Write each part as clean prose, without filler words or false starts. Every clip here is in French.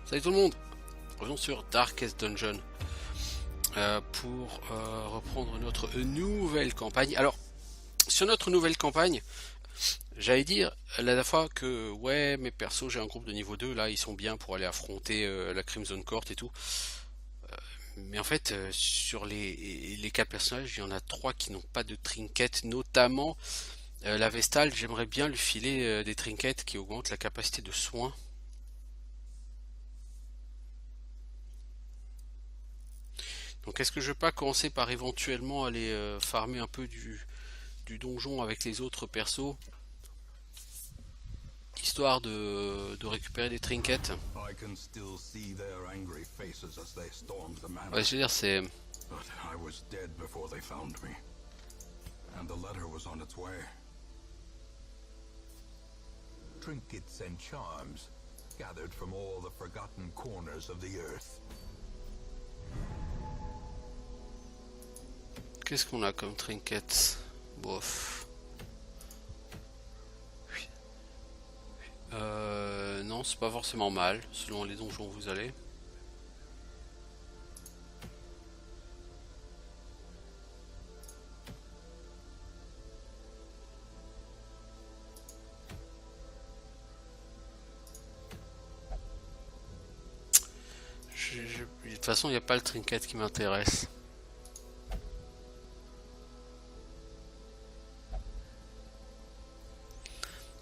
Salut tout le monde, revenons sur Darkest Dungeon pour reprendre notre nouvelle campagne. Alors, sur notre nouvelle campagne, j'allais dire la dernière fois que ouais, mes persos, j'ai un groupe de niveau 2, là, ils sont bien pour aller affronter la Crimson Court et tout. Mais en fait, sur les 4 personnages, il y en a 3 qui n'ont pas de trinket, notamment la Vestale. J'aimerais bien lui filer des trinkets qui augmentent la capacité de soins. Donc est-ce que je vais pas commencer par éventuellement aller farmer un peu du donjon avec les autres persos, histoire de récupérer des trinkets. I can still see their angry faces as they stormed the manor. Ouais, je veux dire, c'est... But I was dead before they found me. And the letter was on its way. Trinkets and charms, gathered from all the forgotten corners of the earth. Qu'est-ce qu'on a comme trinkets? Bof. Non, c'est pas forcément mal, selon les donjons où vous allez. De toute façon, il n'y a pas le trinket qui m'intéresse.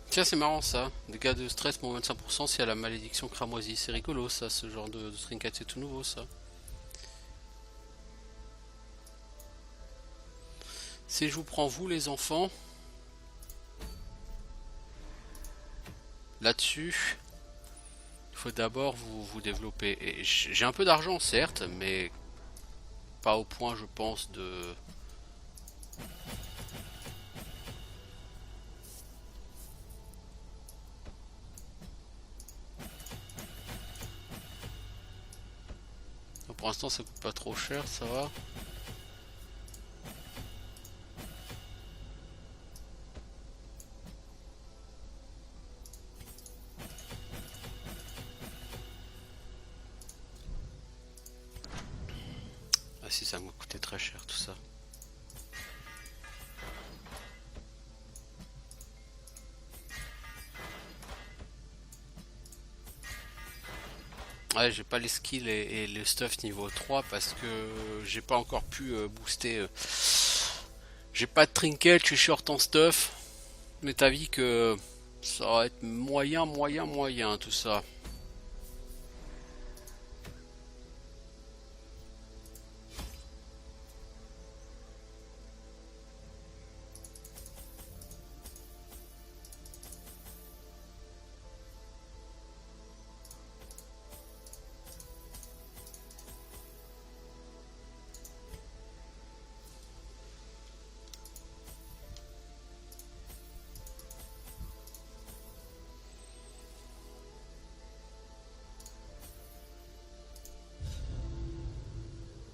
Tiens, c'est marrant ça. Dégâts de stress, moins 25% si à la malédiction cramoisie. C'est rigolo ça, ce genre de trinket, c'est tout nouveau ça. Si je vous prends vous les enfants, là-dessus, il faut d'abord vous développer. Et j'ai un peu d'argent certes, mais pas au point je pense de... Pour l'instant ça coûte pas trop cher, ça va. Ah si, ça m'a coûté très cher tout ça. Ouais, j'ai pas les skills et le stuff niveau 3 parce que j'ai pas encore pu booster. J'ai pas de trinket, je suis short en stuff. Mais t'as vu que ça va être moyen tout ça.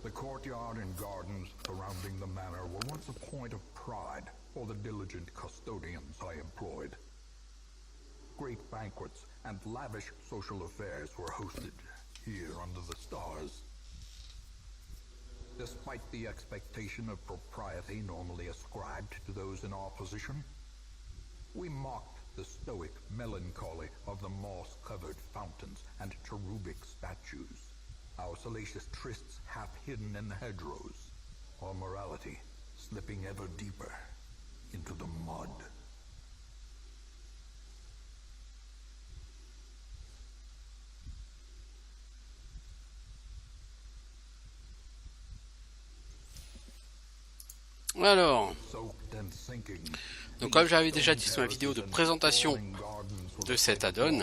The courtyard and gardens surrounding the manor were once a point of pride for the diligent custodians I employed. Great banquets and lavish social affairs were hosted here under the stars. Despite the expectation of propriety normally ascribed to those in our position, we mocked the stoic melancholy of the moss-covered fountains and cherubic statues, our salacious trysts half hidden in the hedgerows, our morality slipping ever deeper into the mud. Alors, Soaked and sinking, donc comme j'avais déjà dit sur ma vidéo de présentation de cet add-on,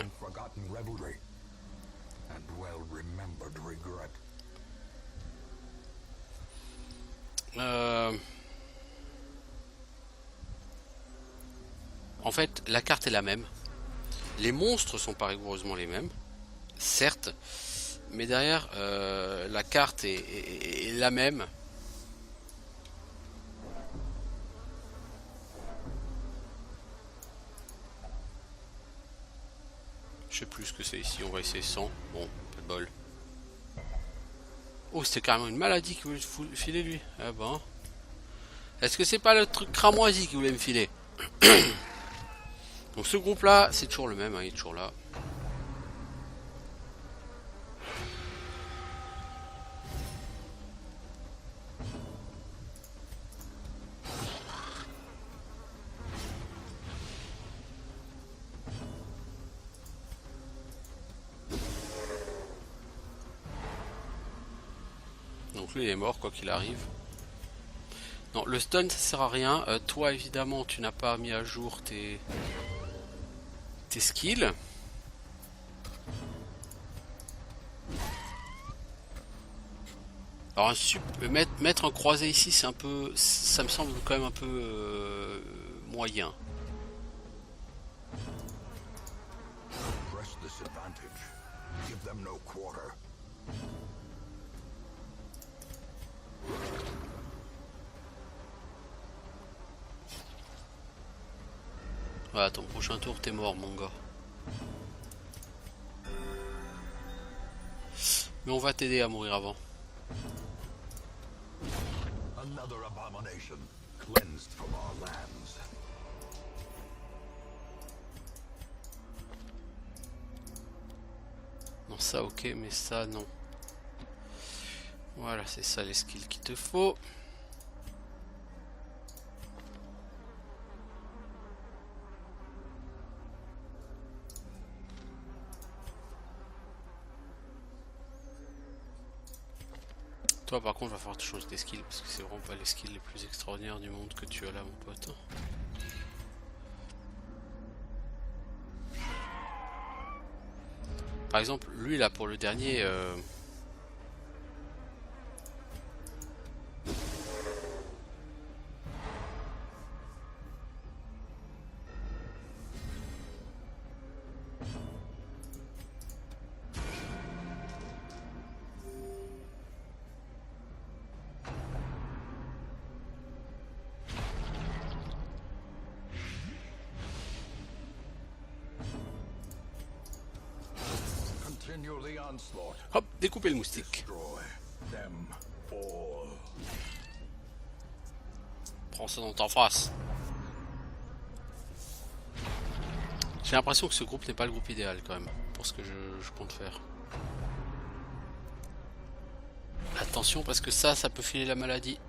en fait la carte est la même. Les monstres sont pas rigoureusement les mêmes, certes, mais derrière la carte est la même. Je sais plus ce que c'est ici, on va essayer 100. Bon, de bol. Oh, c'était carrément une maladie qu'il voulait filer lui. Ah bon. Est-ce que c'est pas le truc cramoisi qu'il voulait me filer? Donc ce groupe là, c'est toujours le même, hein, il est toujours là. Donc lui il est mort quoi qu'il arrive. Non, le stun ça sert à rien. Toi évidemment tu n'as pas mis à jour tes skills. Alors mettre un croisé ici c'est un peu, ça me semble quand même un peu moyen. Press this advantage. Give them no quarter. Voilà, ton prochain tour t'es mort mon gars. Mais on va t'aider à mourir avant. Another abomination cleansed from our lands. Non ça ok mais ça non. Voilà c'est ça les skills qu'il te faut. Toi par contre va falloir te changer tes skills parce que c'est vraiment pas les skills les plus extraordinaires du monde que tu as là mon pote. Par exemple lui là pour le dernier Continue the onslaught. hop découper le moustique. Destroy them all. Prends ça dans ta face. J'ai l'impression que ce groupe n'est pas le groupe idéal quand même pour ce que je compte faire. Attention parce que ça peut filer la maladie.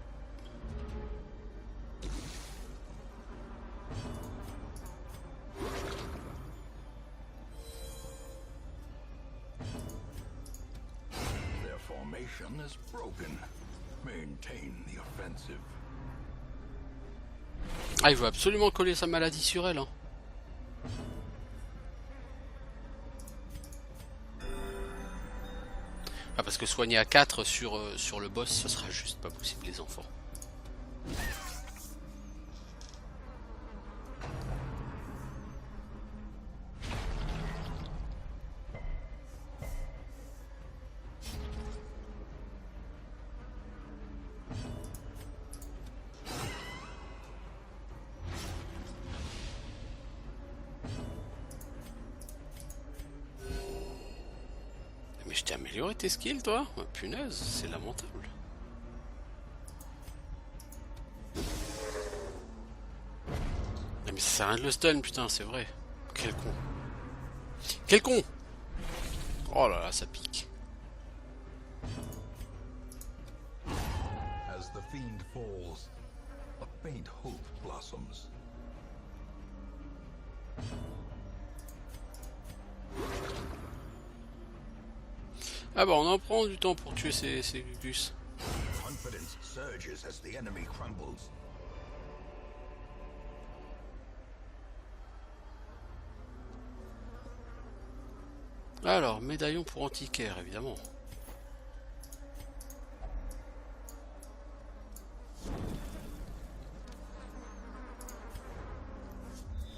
Their formation is broken. Maintain the offensive. Ah il veut absolument coller sa maladie sur elle hein. Ah parce que soigner à 4 sur le boss ce sera juste pas possible les enfants. Mais je t'ai amélioré tes skills toi? Oh, punaise, c'est lamentable. Mais ça sert à rien de le stun putain, c'est vrai. Quel con. Quel con. Oh là là, ça pique. As the fiend falls, a faint hope blossoms. Ah bah on en prend du temps pour tuer ces gugus. Confidence surges as the enemy crumbles. Alors, médaillon pour antiquaire, évidemment.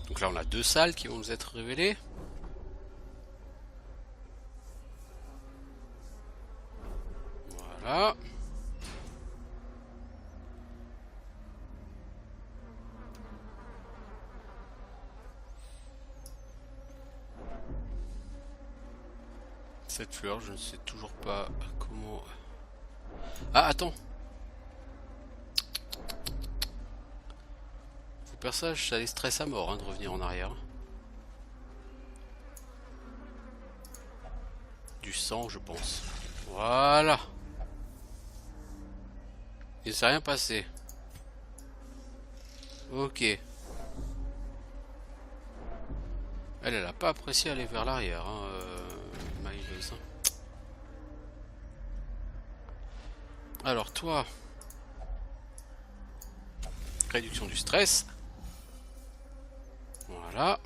Donc là, on a 2 salles qui vont nous être révélées. Voilà. Cette fleur, je ne sais toujours pas comment... Ah, attends. Vos personnages, ça les stresse à mort hein, de revenir en arrière. Du sang, je pense. Voilà. Il ne s'est rien passé. Ok. Elle a pas apprécié aller vers l'arrière, hein, Miles. Alors toi, réduction du stress. Voilà.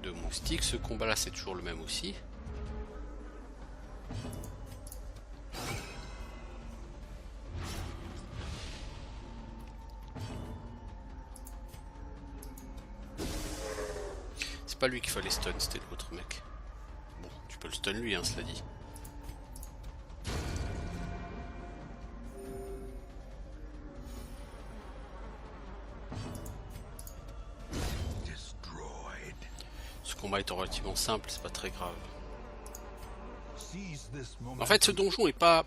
Deux moustiques, ce combat là c'est toujours le même aussi. C'est pas lui qu'il fallait stun, c'était l'autre mec. Bon, tu peux le stun lui, hein, cela dit. Ce combat est relativement simple, c'est pas très grave. En fait, ce donjon est pas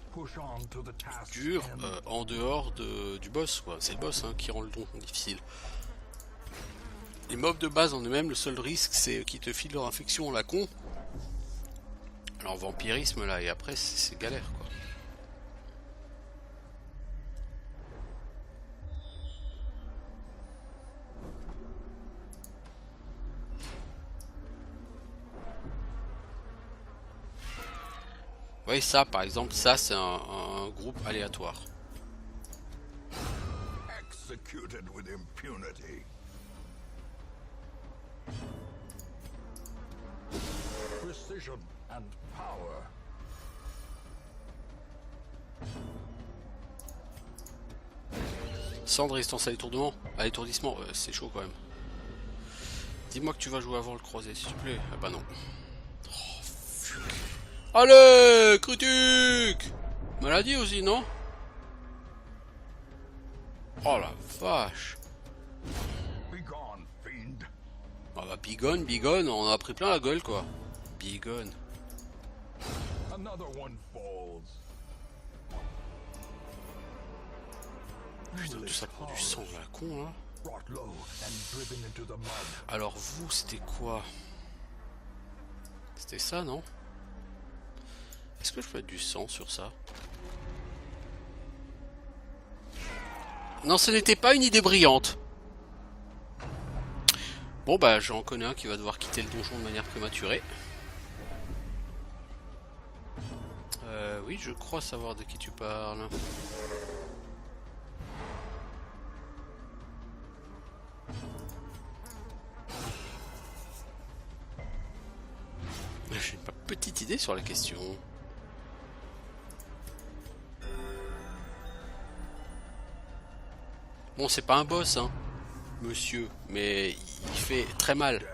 dur en dehors du boss, quoi. C'est le boss hein, qui rend le donjon difficile. Les mobs de base en eux-mêmes, le seul risque c'est qu'ils te filent leur infection à la con. Alors vampirisme là, et après c'est galère quoi. Vous voyez ça par exemple, ça c'est un groupe aléatoire. Executed with impunity. Precision and power. Sans de résistance à l'étourdissement, c'est chaud quand même. Dis-moi que tu vas jouer avant le croisé s'il te plaît. Ah bah non. Oh, fuck. Allez, critique. Maladie aussi, non? Oh la vache. Begone, fiend. Ah bah bigone, on en a pris plein la gueule quoi. Bigone. Another one falls. Putain, tout ça prend du sang là, con là. Brought low and driven into the mud. Alors vous, c'était quoi? C'était ça, non? Est-ce que je peux mettre du sang sur ça? Non, ce n'était pas une idée brillante. Bon bah j'en connais un qui va devoir quitter le donjon de manière prématurée. Oui, je crois savoir de qui tu parles. J'ai pas petite idée sur la question. Bon, c'est pas un boss, hein, monsieur, mais il fait très mal.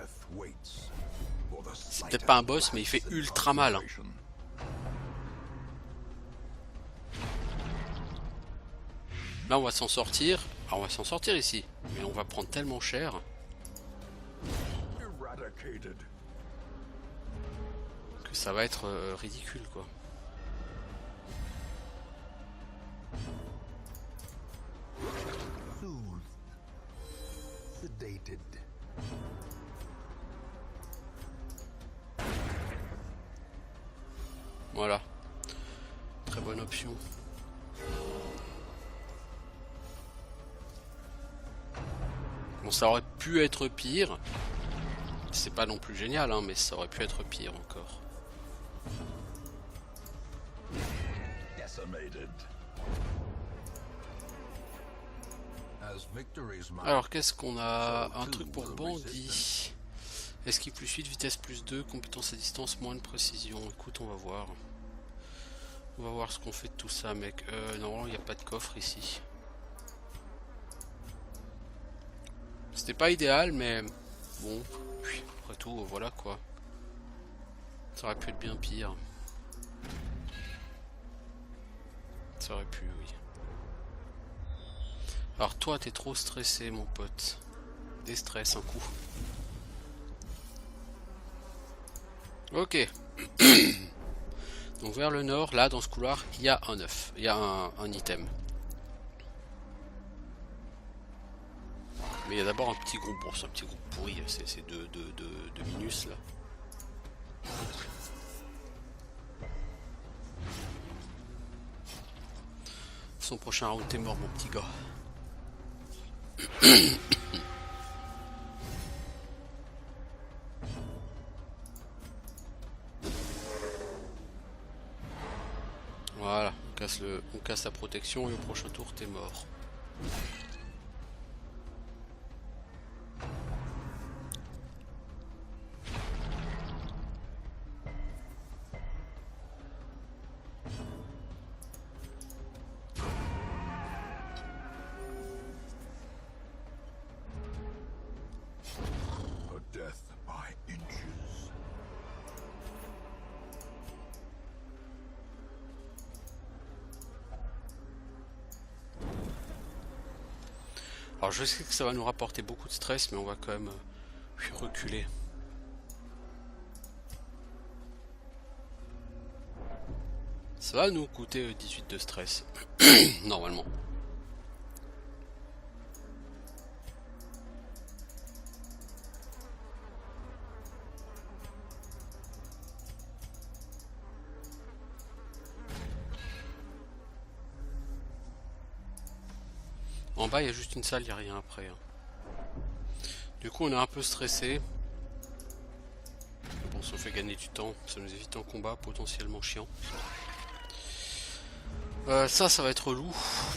C'est peut-être pas un boss, mais il fait ultra mal. Hein. Là, on va s'en sortir. Ah, on va s'en sortir ici, mais on va prendre tellement cher. Que ça va être ridicule, quoi. Voilà. Très bonne option. Bon, ça aurait pu être pire. C'est pas non plus génial, hein, mais ça aurait pu être pire encore. Alors qu'est-ce qu'on a? Un truc pour bandit. Esquive plus 8, vitesse plus 2, compétence à distance, moins de précision. Écoute, on va voir. On va voir ce qu'on fait de tout ça, mec. Non, il n'y a pas de coffre ici. C'était pas idéal, mais bon, après tout, voilà quoi. Ça aurait pu être bien pire. Ça aurait pu, oui. Alors toi t'es trop stressé mon pote. Déstresse un coup. Ok. Donc vers le nord, là dans ce couloir, il y a un œuf. Il y a un item. Mais il y a d'abord un petit groupe. Bon c'est un petit groupe pourri. C'est deux minus là. Son prochain round t'es mort mon petit gars. Voilà, on casse la protection et au prochain tour t'es mort. A death by inches. Alors je sais que ça va nous rapporter beaucoup de stress, mais on va quand même reculer. Ça va nous coûter 18 de stress, normalement. En bas, il y a juste une salle, il n'y a rien après. Du coup, on est un peu stressé. Bon, ça fait gagner du temps, ça nous évite un combat potentiellement chiant. Ça va être loup.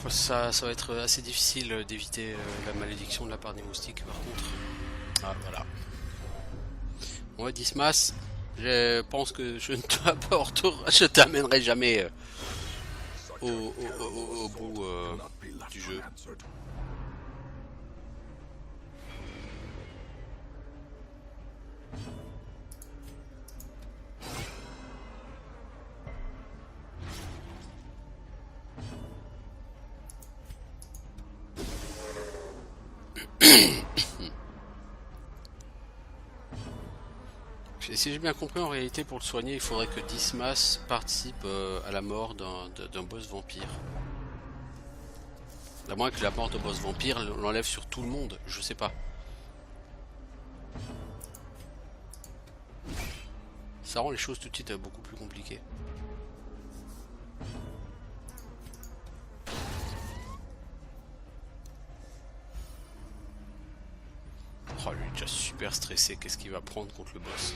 Ça va être assez difficile d'éviter la malédiction de la part des moustiques, par contre. Ah, voilà. Ouais, Dismas, je pense que je ne je t'amènerai jamais au bout du jeu. Et si j'ai bien compris, en réalité, pour le soigner, il faudrait que Dismas participe à la mort d'un boss vampire. À moins que la mort de boss vampire l'enlève sur tout le monde, je sais pas. Ça rend les choses tout de suite beaucoup plus compliquées. Oh, lui est déjà super stressé, qu'est-ce qu'il va prendre contre le boss?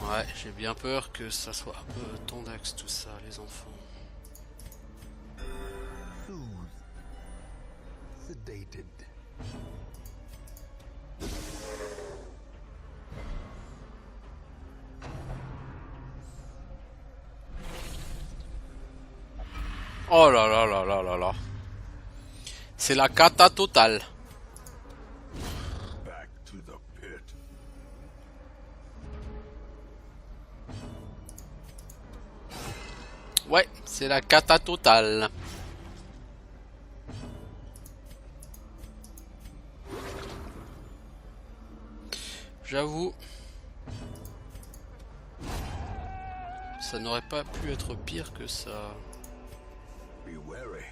Ouais, j'ai bien peur que ça soit un peu tendax tout ça, les enfants. Sedated. Oh là là là là là là. C'est la cata totale. Back to the pit. Ouais, c'est la cata totale. J'avoue. Ça n'aurait pas pu être pire que ça. Be wary.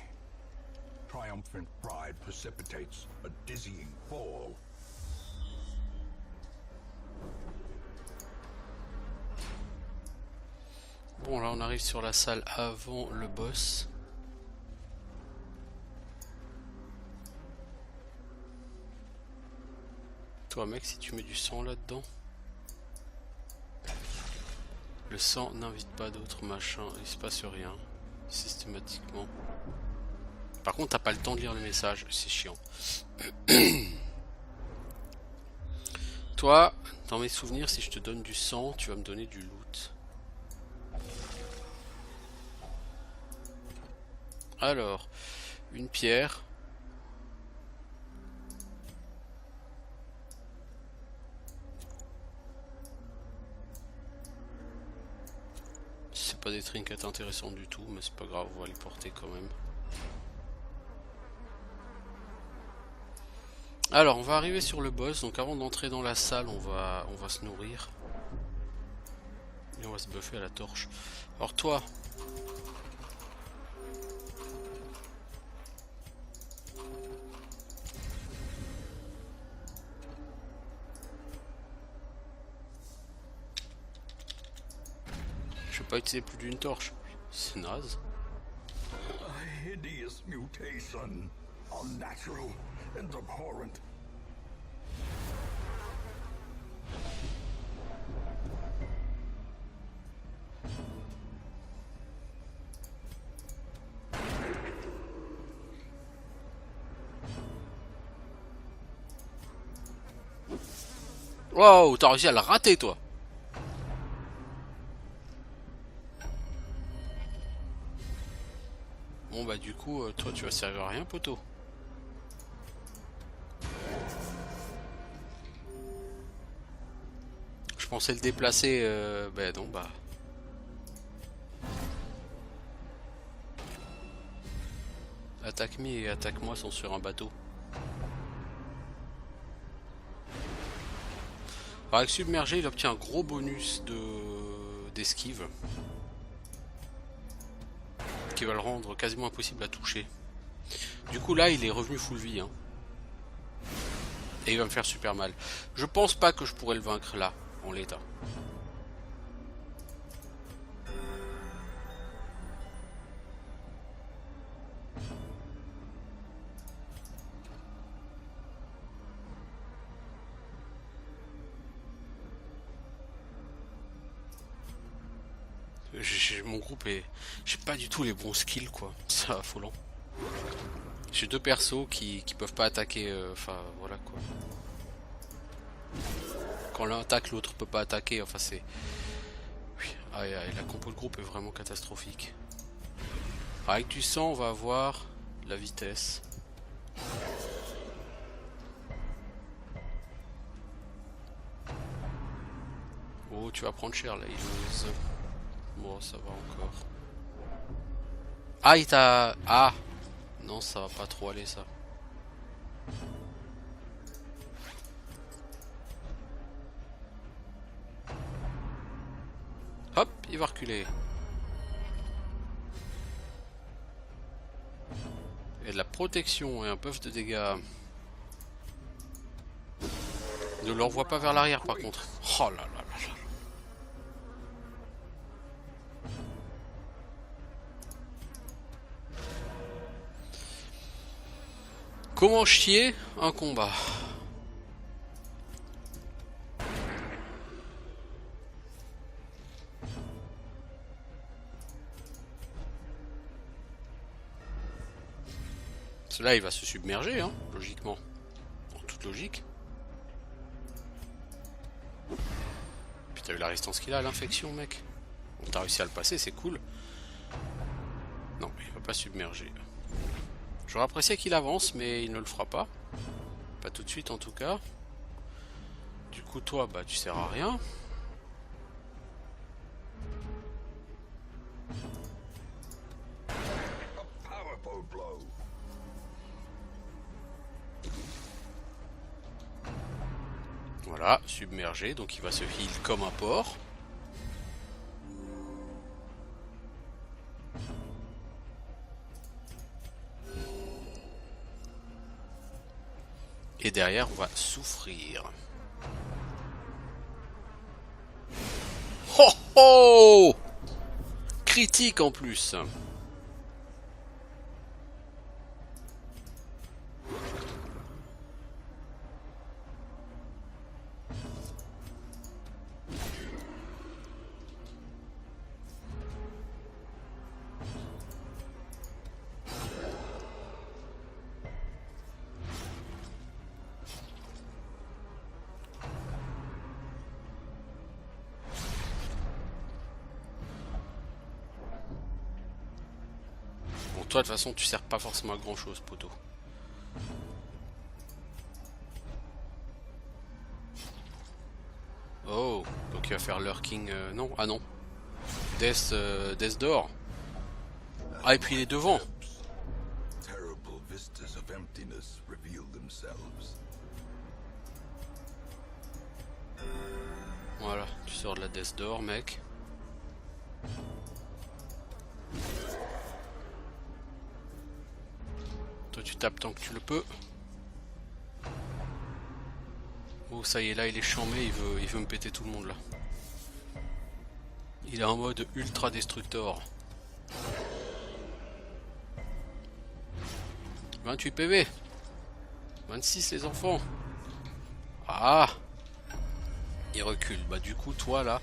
Triumphant pride precipitates a dizzying fall. Bon, là on arrive sur la salle avant le boss. Toi mec, si tu mets du sang là-dedans. Le sang n'invite pas d'autres machins, il se passe rien. Systématiquement. Par contre, t'as pas le temps de lire le message, c'est chiant. Toi, dans mes souvenirs, si je te donne du sang, tu vas me donner du loot. Alors, une pierre. C'est pas des trinkets intéressants du tout, mais c'est pas grave, on va les porter quand même. Alors, on va arriver sur le boss. Donc, avant d'entrer dans la salle, on va se nourrir. Et on va se buffer à la torche. Alors, toi. Je vais pas utiliser plus d'une torche. C'est naze. A hideous mutation, unnatural and abhorrent. Wow, t'as réussi à le rater, toi. Bon bah du coup, toi tu vas servir à rien, poteau. Je pensais le déplacer, bah non, bah... Attaque Me et Attaque Moi sont sur un bateau. Alors avec Submergé, il obtient un gros bonus d'esquive. Qui va le rendre quasiment impossible à toucher. Du coup là, il est revenu full vie. Hein. Et il va me faire super mal. Je pense pas que je pourrais le vaincre là, en l'état. Mon groupe est... J'ai pas du tout les bons skills quoi. C'est affolant. J'ai deux persos qui peuvent pas attaquer. Enfin voilà quoi. Quand l'un attaque, l'autre peut pas attaquer. Enfin c'est... Oui. Ah, la compo de groupe est vraiment catastrophique. Avec du sang, on va avoir la vitesse. Oh, tu vas prendre cher là, Ilose. Bon, ça va encore. Ah, il t'a... Ah! Non, ça va pas trop aller, ça. Hop, il va reculer. Et de la protection et un buff de dégâts. Ne l'envoie pas vers l'arrière, par contre. Oh là là là là. Comment chier un combat? Cela il va se submerger, hein, logiquement. En toute logique. Puis t'as vu la résistance qu'il a à l'infection, mec. Donc t'as réussi à le passer, c'est cool. Non, il va pas submerger. J'aurais apprécié qu'il avance, mais il ne le fera pas. Pas tout de suite en tout cas. Du coup, toi, bah tu sers à rien. Voilà, submergé, donc il va se heal comme un porc. Et derrière, on va souffrir. Oh oh! Critique en plus. Toi de toute façon tu sers pas forcément à grand chose, poteau. Oh, donc il va faire Lurking, non, ah non. Death d'or. Ah et puis il est devant. Voilà, tu sors de la Death Door, mec. Toi, tu tapes tant que tu le peux. Oh, ça y est, là, il est chambé, il veut me péter tout le monde, là. Il est en mode ultra destructor. 28 PV. 26 les enfants. Ah. Il recule. Bah du coup toi là.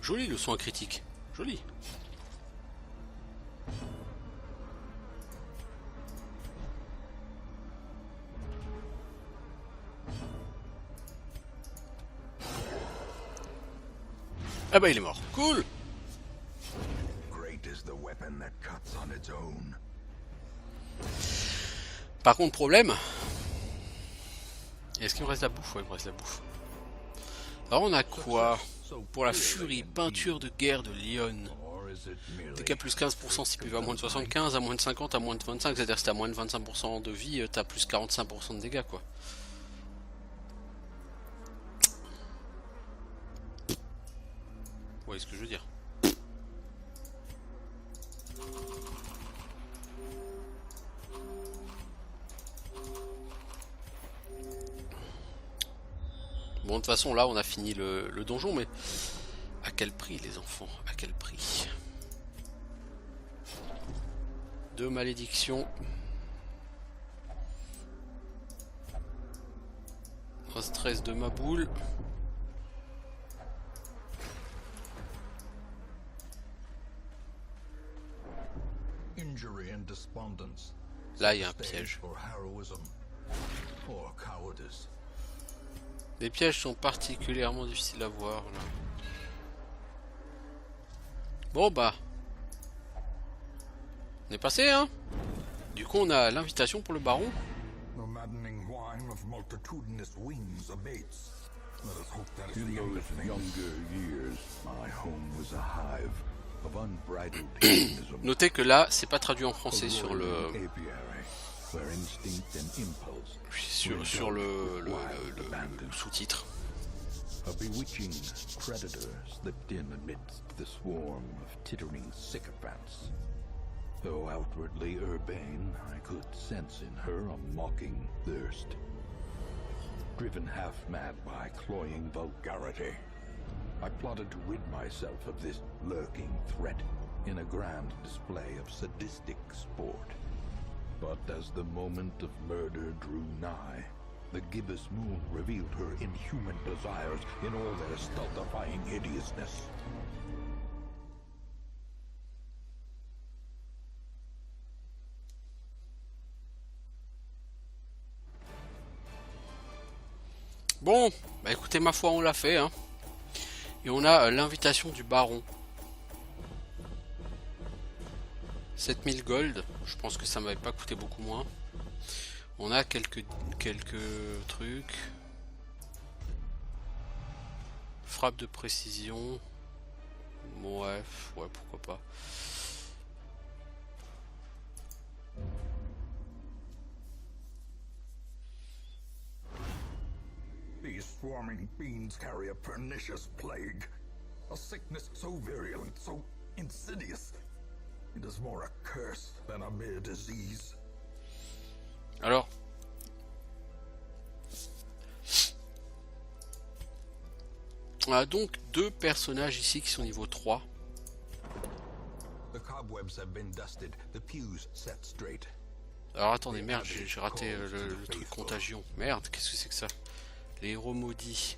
Joli le soin critique. Joli. Ah bah il est mort. Cool. Par contre problème. Est-ce qu'il me reste la bouffe? Ouais il me reste la bouffe. Alors on a quoi? Pour la furie, peinture de guerre de Lyon. TK plus 15% si PV à moins de 75, à moins de 50, à moins de 25. C'est-à-dire que si t'as moins de 25% de vie, t'as plus 45% de dégâts quoi. Vous voyez ce que je veux dire? Bon, de toute façon, là, on a fini le donjon, mais à quel prix, les enfants? À quel prix? 2 malédictions. Un stress de ma boule. Là, il y a un piège. Les pièges sont particulièrement difficiles à voir. Là. Bon, bah. On est passé, hein? Du coup, on a l'invitation pour le baron. Notez que là, c'est pas traduit en français sur le sous-titre. A bewitching predator slipped in amidst the swarm of tittering sycophants. Though outwardly urbane, I could sense in her a mocking thirst. Driven half-mad by cloying vulgarity, I plotted to rid myself of this lurking threat in a grand display of sadistic sport. But as the moment of murder drew nigh, the gibbous moon revealed her inhuman desires in all their stultifying hideousness. Bon, bah écoutez, ma foi, on l'a fait, hein. Et on a l'invitation du baron. 7000 gold, je pense que ça m'avait pas coûté beaucoup moins. On a quelques trucs. Frappe de précision. Ouais, pourquoi pas. These swarming fiends carry a pernicious plague. A sickness so virulent, so insidious. It is more a curse than a mere disease. Alors, on a donc 2 personnages ici qui sont niveau 3. Alors attendez, merde, j'ai raté le truc contagion. Merde, qu'est-ce que c'est que ça? Les héros maudits.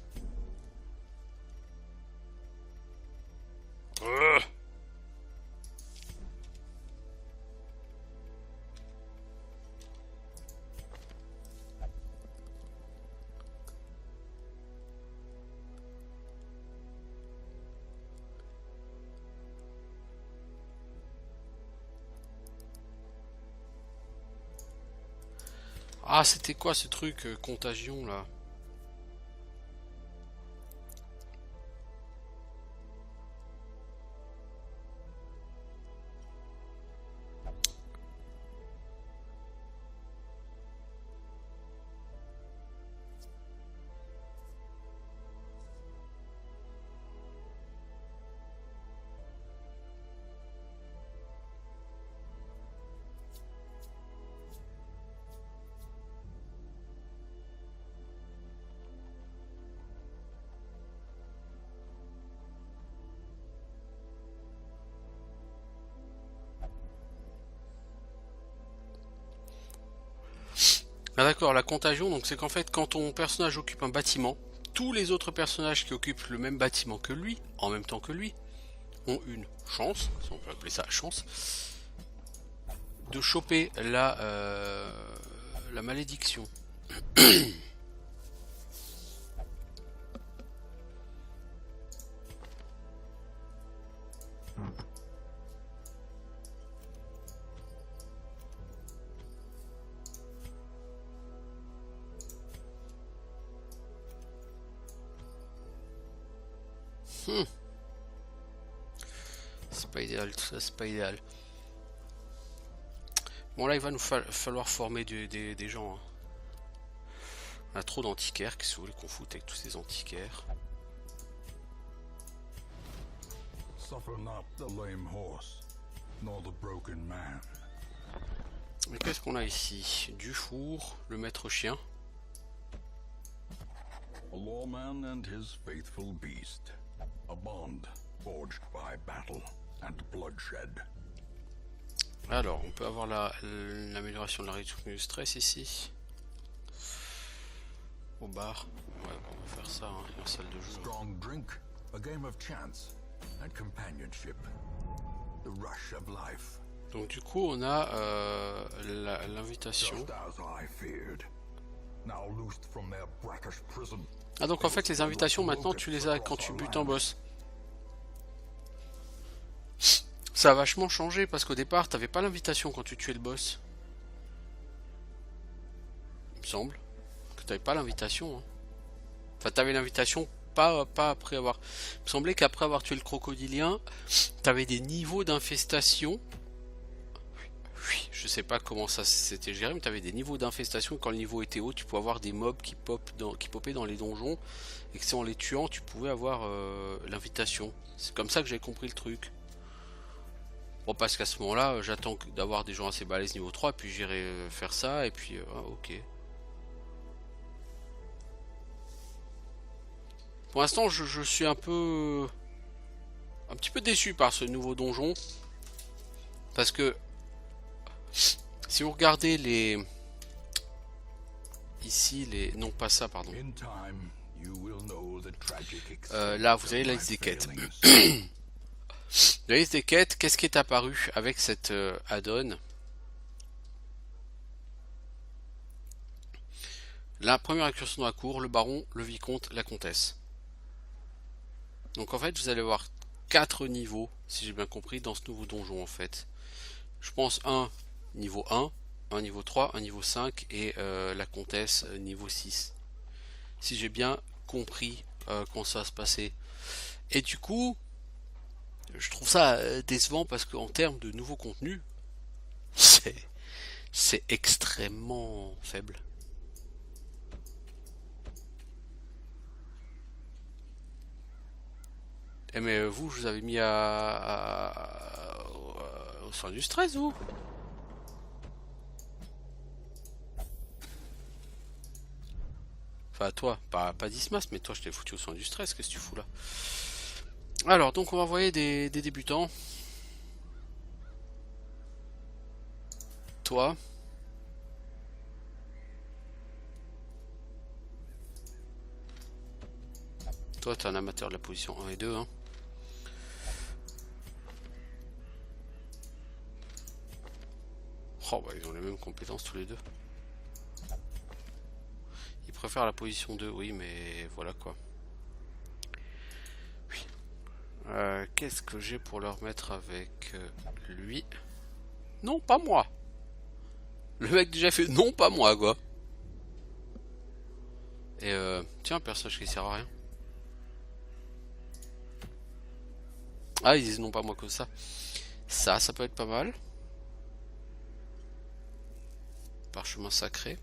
Ah, c'était quoi ce truc contagion là? Ah d'accord, la contagion, donc c'est qu'en fait, quand ton personnage occupe un bâtiment, tous les autres personnages qui occupent le même bâtiment que lui, en même temps que lui, ont une chance, si on peut appeler ça chance, de choper la malédiction. C'est pas idéal, tout ça, c'est pas idéal. Bon là, il va nous falloir former des gens. Hein. On a trop d'antiquaires, qu'est-ce que vous voulez qu'on foute avec tous ces antiquaires? Suffer not the lame horse, nor the broken man. Mais qu'est-ce qu'on a ici? Dufour, le maître chien. A lawman and his faithful beast. A bond forged by battle and bloodshed. Alors, on peut avoir l'amélioration de la réduction du stress ici. Au bar. Ouais, bon, on va faire ça, hein, en salle de jeu. Strong drink, a game of chance and companionship. The rush of life. Donc du coup, on a l'invitation. Just as I feared. Now loosed from their brackish prison. Ah donc en fait, les invitations, maintenant, tu les as quand tu butes un boss. Ça a vachement changé parce qu'au départ, t'avais pas l'invitation quand tu tuais le boss. Il me semble que t'avais pas l'invitation. Hein. Enfin, t'avais l'invitation pas après avoir. Il me semblait qu'après avoir tué le crocodilien, t'avais des niveaux d'infestation. Oui, je sais pas comment ça s'était géré, mais t'avais des niveaux d'infestation. Quand le niveau était haut, tu pouvais avoir des mobs qui popaient dans les donjons, et que c'est en les tuant, tu pouvais avoir l'invitation. C'est comme ça que j'ai compris le truc. Bon, parce qu'à ce moment-là, j'attends d'avoir des gens assez balèzes niveau 3, puis j'irai faire ça, et puis... ok. Pour l'instant, je suis un petit peu déçu par ce nouveau donjon. Parce que... Si vous regardez les... Ici, les... Non, pas ça, pardon. Là, vous avez la liste des quêtes. La liste des quêtes, qu'est-ce qui est apparu avec cette add-on? La première incursion dans la cour, le baron, le vicomte, la comtesse. Donc en fait, vous allez avoir 4 niveaux, si j'ai bien compris, dans ce nouveau donjon en fait. Je pense un niveau 1, un niveau 3, un niveau 5 et la comtesse niveau 6. Si j'ai bien compris comment ça va se passer. Et du coup... Je trouve ça décevant parce qu'en termes de nouveau contenu, c'est extrêmement faible. Eh mais vous, je vous avais mis au sein du stress, vous. Enfin, toi, pas Dismas, mais toi, je t'ai foutu au sein du stress, qu'est-ce que tu fous là? Alors, donc on va envoyer des débutants. Toi. Toi, t'es un amateur de la position 1 et 2. Hein. Oh, bah ils ont les mêmes compétences tous les deux. Ils préfèrent la position 2, oui, mais voilà quoi. Qu'est-ce que j'ai pour leur mettre avec lui? Non, pas moi. Le mec déjà fait non, pas moi, quoi. Et tiens, un personnage qui sert à rien. Ah, ils disent non, pas moi comme ça. Ça peut être pas mal. Parchemin sacré.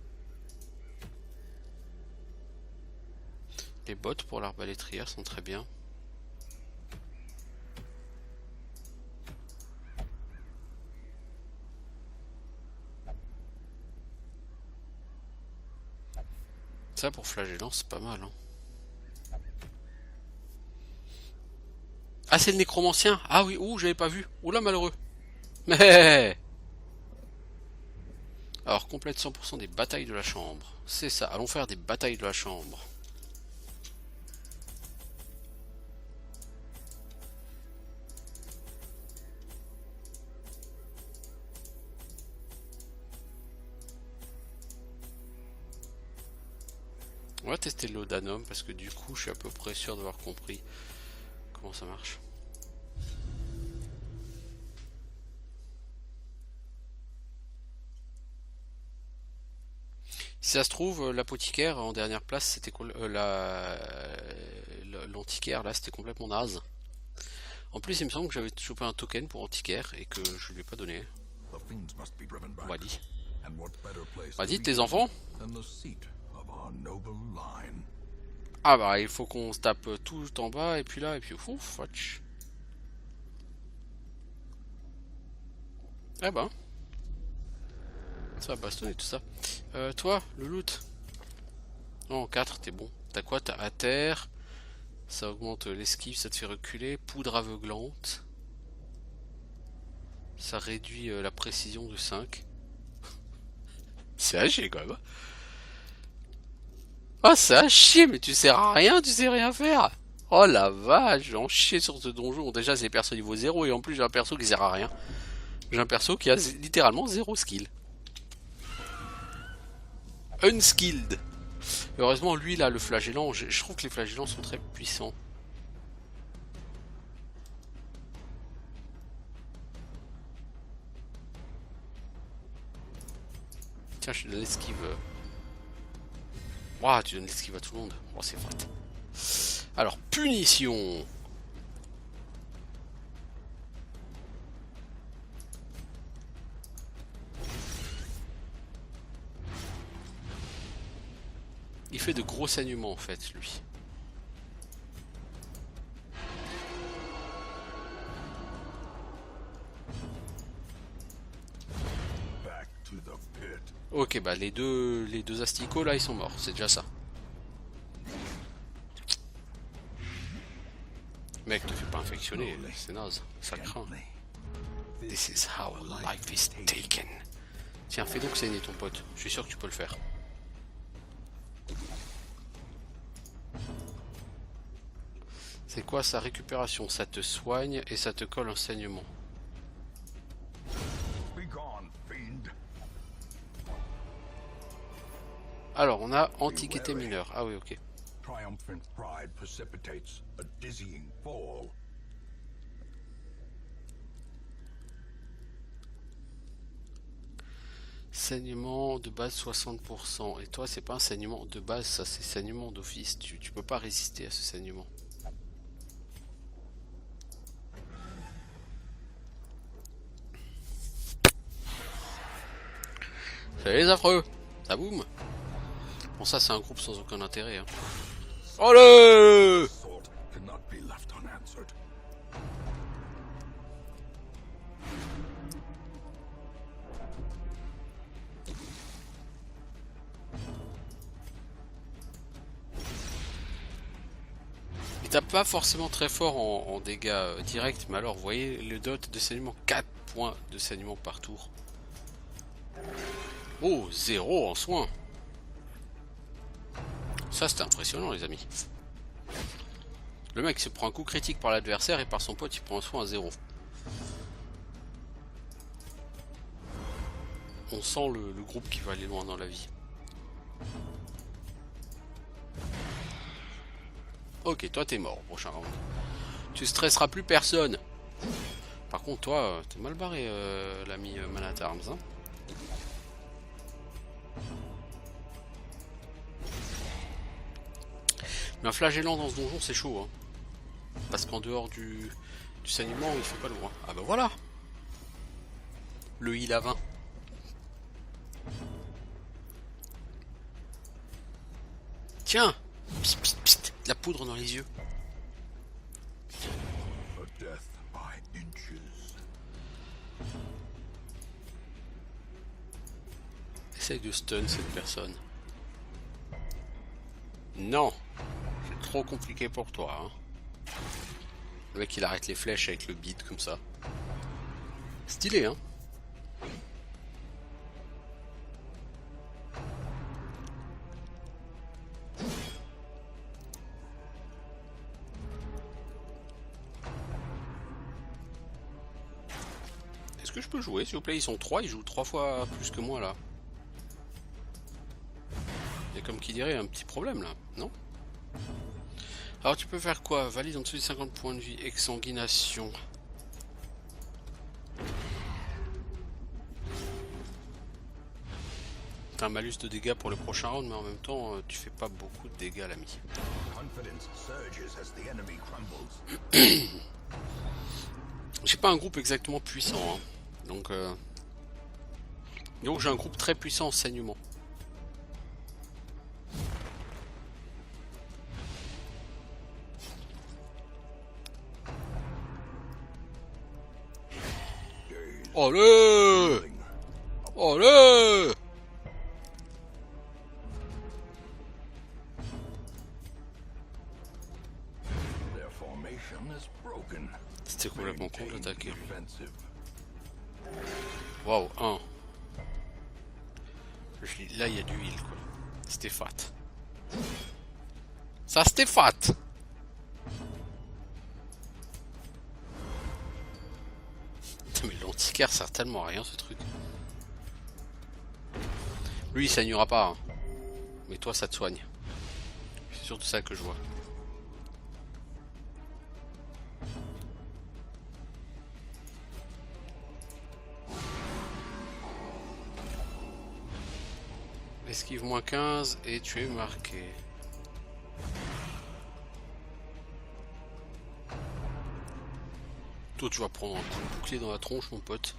Les bottes pour l'arbalétrière sont très bien. Ça pour flagellant c'est pas mal hein. Ah c'est le nécromancien. Ah oui, ouh j'avais pas vu. Oula malheureux. Mais Alors, complète 100% des batailles de la chambre. C'est ça, allons faire des batailles de la chambre. On va tester le laudanum parce que du coup je suis à peu près sûr d'avoir compris comment ça marche. Si ça se trouve, l'apothicaire en dernière place, c'était l'antiquaire là, c'était complètement naze. En plus, il me semble que j'avais chopé un token pour antiquaire et que je lui ai pas donné. Vas-y. Vas-y, tes enfants. Ah bah, il faut qu'on se tape tout en bas et puis là et puis ouf, watch. Eh ben. Ça va bastonner tout ça. Toi, le loot. Non, 4, t'es bon. T'as quoi? T'as à terre. Ça augmente l'esquive, ça te fait reculer. Poudre aveuglante. Ça réduit la précision de 5. C'est à chier quand même. Ah, c'est à chier, mais tu sers à rien, tu sais rien faire. Oh la vache, j'en chier sur ce donjon. Déjà, c'est perso niveau 0 et en plus, j'ai un perso qui sert à rien. J'ai un perso qui a littéralement 0 skill. Unskilled. Heureusement, lui, là, le flagellant, je trouve que les flagellants sont très puissants. Tiens, je te donne l'esquive. Ouah, tu donnes l'esquive à tout le monde. Oh, c'est fat. Alors, punition. Il fait de gros saignements en fait, lui. Ok, bah les deux asticots là, ils sont morts, c'est déjà ça. Mec, te fais pas infectionner, c'est naze, ça craint. This is how life is taken. Tiens, fais donc saigner ton pote, je suis sûr que tu peux le faire. C'est quoi sa récupération? Ça te soigne et ça te colle un saignement. Alors, on a antiquité mineure. Ah oui, ok. Saignement de base 60%. Et toi, c'est pas un saignement de base, ça c'est saignement d'office. Tu peux pas résister à ce saignement. Salut les affreux. Ça boum. Bon, ça c'est un groupe sans aucun intérêt. Hein. Allez! Il tape pas forcément très fort en dégâts directs, mais alors vous voyez le dot de saignement, 4 points de saignement par tour. Oh, 0 en soins. Ça c'est impressionnant les amis. Le mec se prend un coup critique par l'adversaire et par son pote il prend un soin à 0. On sent le groupe qui va aller loin dans la vie. Ok, toi t'es mort au prochain round. Tu stresseras plus personne. Par contre toi, t'es mal barré l'ami Man at Arms. Hein. Mais un flagellant dans ce donjon c'est chaud. Hein. Parce qu'en dehors du saignement il faut pas loin. Ah bah voilà. Le heal à 20. Tiens. Psst, psst, psst. De la poudre dans les yeux. Essaye de stun cette personne. Non. C'est trop compliqué pour toi. Hein. Le mec il arrête les flèches avec le beat comme ça. Stylé hein. Est-ce que je peux jouer s'il vous plaît? Ils sont 3, ils jouent 3 fois plus que moi là. Il y a comme qui dirait un petit problème là, non? Alors tu peux faire quoi? Valide en dessous des 50 points de vie, exsanguination. T'as un malus de dégâts pour le prochain round, mais en même temps tu fais pas beaucoup de dégâts l'ami. J'ai pas un groupe exactement puissant, hein. Donc j'ai un groupe très puissant en saignement. Allez! Allez! C'était complètement con d'attaquer. Waouh, 1. Là, il y a du heal, quoi. C'était fat. Ça, c'était fat! Putain, mais l'antiquaire sert tellement à rien, ce truc. Lui, il saignera pas. Hein. Mais toi, ça te soigne. C'est surtout ça que je vois. Esquive moins 15 et tu es marqué. Toi tu vas prendre un coup de bouclier dans la tronche mon pote.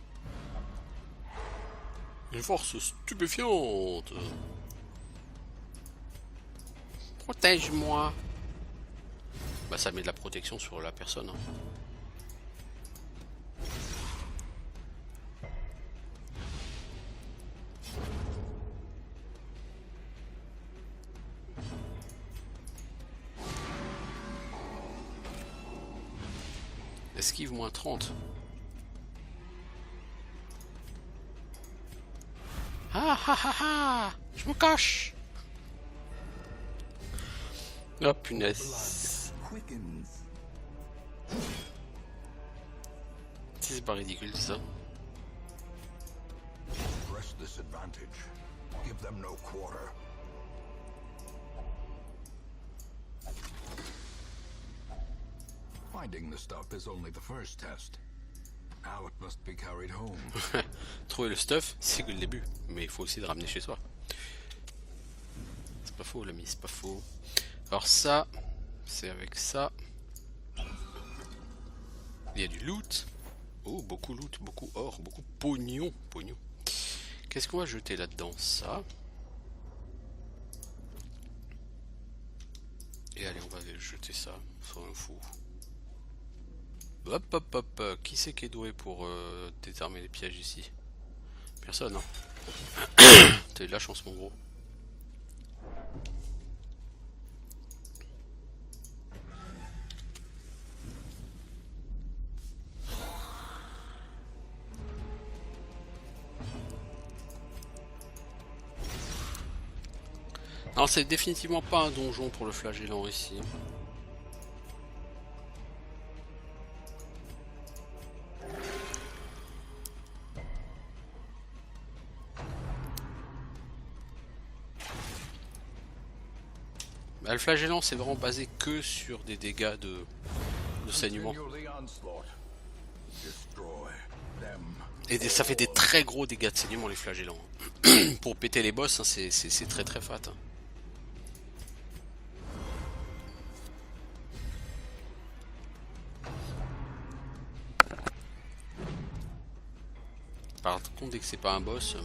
Une force stupéfiante. Protège-moi. Bah ça met de la protection sur la personne. Hein. Esquive moins 30. Ah ah ah ah! Je me cache! Oh punaise! C'est pas ridicule ça. Press this advantage. Give them no quarter. Finding the stuff is only the first test. Now it must be carried home. Trouver le stuff, c'est que le début, mais il faut aussi le ramener chez soi. C'est pas faux l'ami, c'est pas faux. Alors ça, c'est avec ça. Il y a du loot. Oh, beaucoup loot, beaucoup or, beaucoup pognon. Pognon. Qu'est-ce qu'on va jeter là-dedans? Ça. Et allez, on va jeter ça. Ça un fou. Hop hop hop, qui c'est qui est doué pour désarmer les pièges ici? Personne, hein. T'as eu de la chance mon gros. Non, c'est définitivement pas un donjon pour le flagellant ici. Bah, le flagellant c'est vraiment basé que sur des dégâts de saignement. Et ça fait des très gros dégâts de saignement les flagellants. Pour péter les boss, hein, c'est très très fat. Hein. Par contre, dès que c'est pas un boss...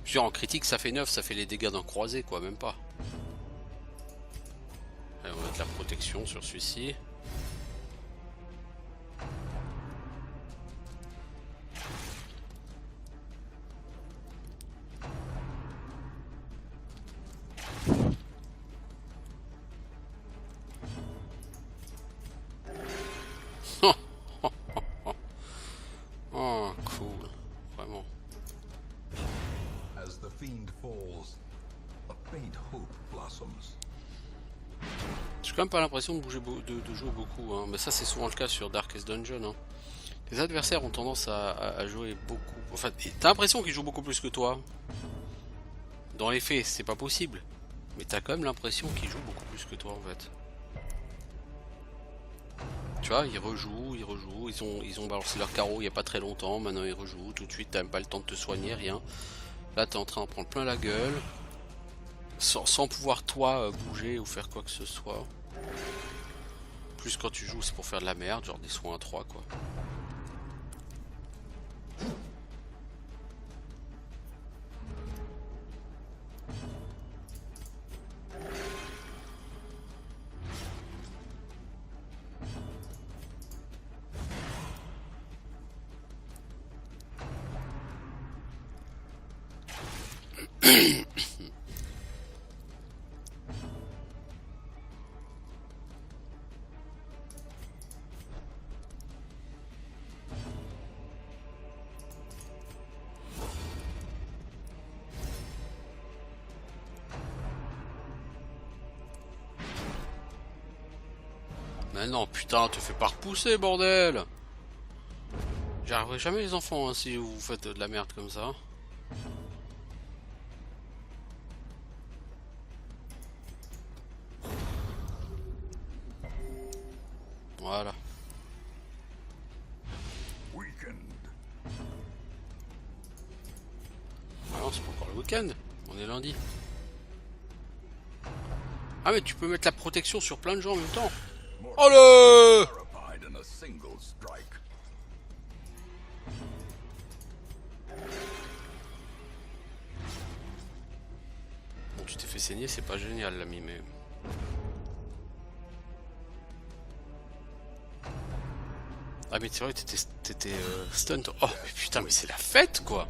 Genre en critique ça fait 9, ça fait les dégâts d'un croisé quoi, même pas. Allez, on va mettre la protection sur celui-ci. Oh cool, vraiment. As the fiend falls, a faint hope blossoms. Je quand même pas l'impression de bouger de jouer beaucoup, hein. Mais ça c'est souvent le cas sur Darkest Dungeon, hein. Les adversaires ont tendance à jouer beaucoup. Enfin, t'as l'impression qu'ils jouent beaucoup plus que toi. Dans les faits, c'est pas possible. Mais t'as quand même l'impression qu'ils jouent beaucoup plus que toi en fait. Tu vois, ils rejouent. Ils ont balancé leur carreau il y a pas très longtemps. Maintenant ils rejouent. Tout de suite, t'as même pas le temps de te soigner, rien. Là, t'es en train de prendre plein la gueule. Sans pouvoir toi bouger ou faire quoi que ce soit. Plus quand tu joues, c'est pour faire de la merde, genre des soins à 3 quoi. Mais non, putain, te fais pas repousser, bordel! J'y arriverai jamais les enfants hein, si vous faites de la merde comme ça. Voilà. Ah non, c'est pas encore le week-end, on est lundi. Ah mais tu peux mettre la protection sur plein de gens en même temps. Oh le... Bon, tu t'es fait saigner, c'est pas génial l'ami, mais... Ah mais c'est vrai, t'étais stunt. Oh mais putain, mais c'est la fête quoi.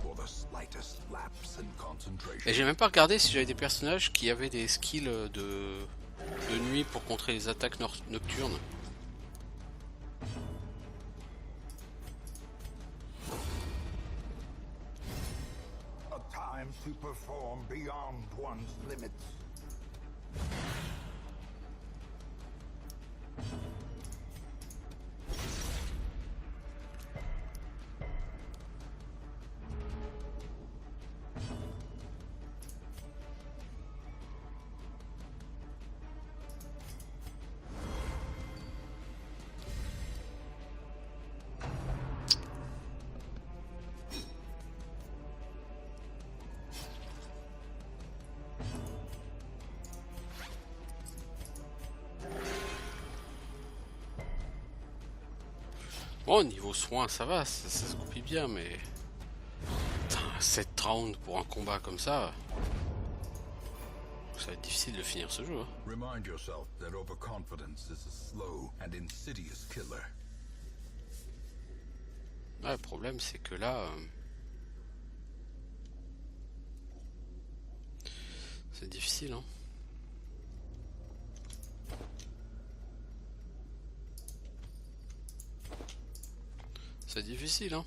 Et j'ai même pas regardé si j'avais des personnages qui avaient des skills de nuit pour contrer les attaques nocturnes. A time to perform beyond one's limits. Bon, niveau soins, ça va, ça se goupille bien, mais... Putain, 7 rounds pour un combat comme ça... Ça va être difficile de finir ce jeu. Hein. Remind yourself that overconfidence is a slow and insidious killer. Ah, le problème, c'est que là... c'est difficile, hein. C'est difficile, hein.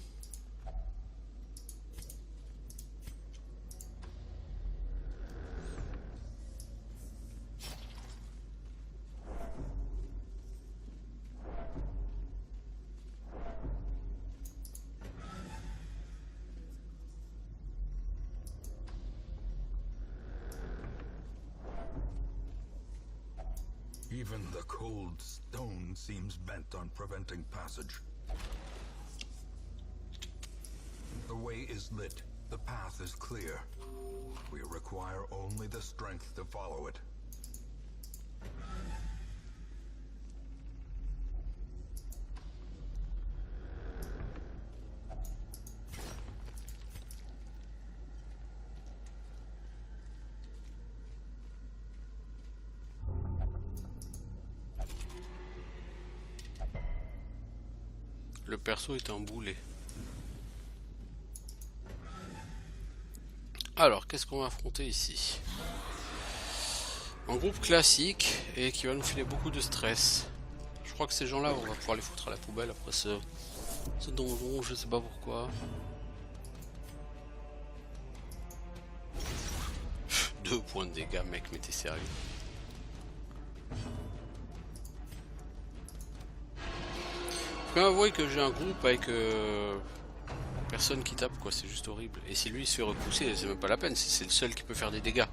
Even the cold stone seems bent on preventing passage. The way is lit. The path is clear. We require only the strength to follow it. Le perso est un boulet. Alors, qu'est-ce qu'on va affronter ici? Un groupe classique et qui va nous filer beaucoup de stress. Je crois que ces gens-là, on va pouvoir les foutre à la poubelle après ce donjon, je sais pas pourquoi. 2 points de dégâts, mec, mais t'es sérieux? Faut quand même avouer que j'ai un groupe avec personne qui tape, quoi, c'est juste horrible. Et si lui il se fait repousser, c'est même pas la peine, c'est le seul qui peut faire des dégâts.